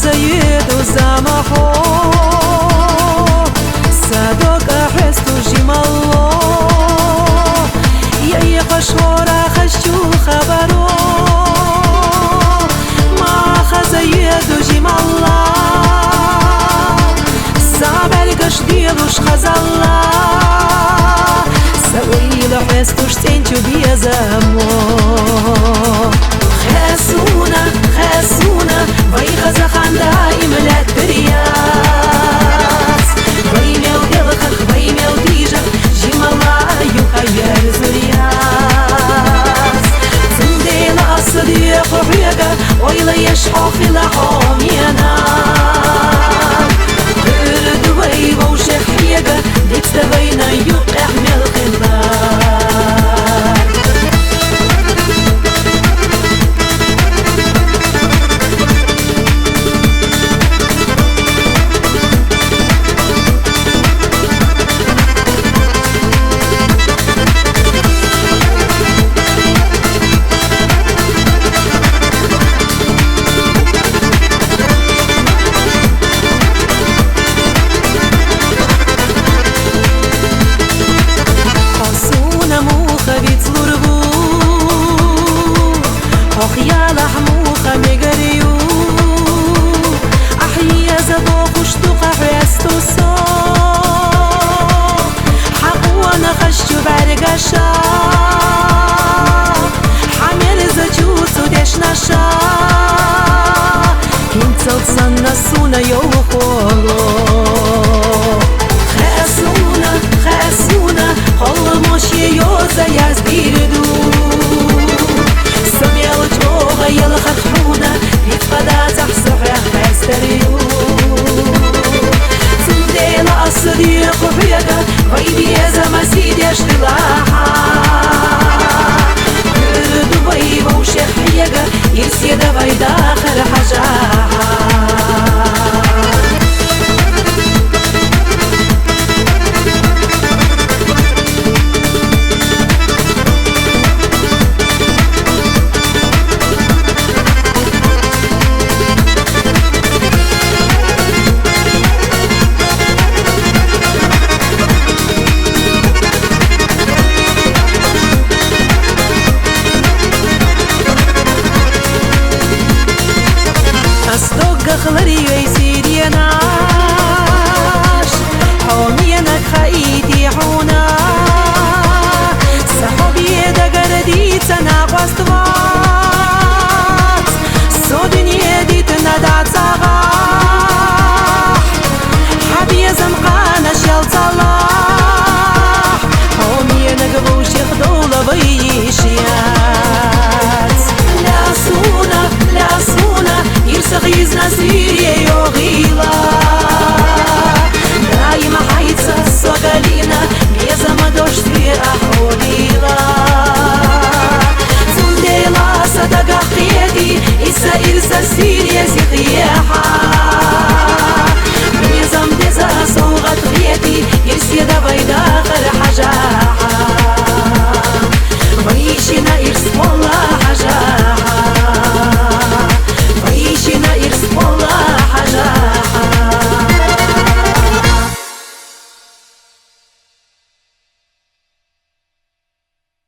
Заеду за махо, садок ахесту жимало. Я ехашора хочу хабаро. Маха заеду жималла, сабельгаш делуш хазалла. Сауила хестуш тенчу безамо. خاسونا خاسونا ويغا زخاندا إملات برياس ويمي ودلخخ ويمي وديجا جيم الله يخير زرياس زنديل أصديق وحيقا ويلا يشحو في لحوم ينام قرد ويبا وشيخ حيقا ديكس دبينا يقع ملخ النار يا لحموخة مجريو أحيا زبوخ وشتوخة حيستو صوخ حقوانا خشو برقشا حمل زجوتو دشنشا كنتو تصنى السونا يوخولو خاسونا خاسونا خل مشي يوزا يزبيردو يلا خطحونا يتفضى تحصح يحستريو تنديل الصديق وحيقا غيبي يزا مسيد يشتلاحا دبي وشيخ حيقا يسيد بيدا آخر حجاحا خلري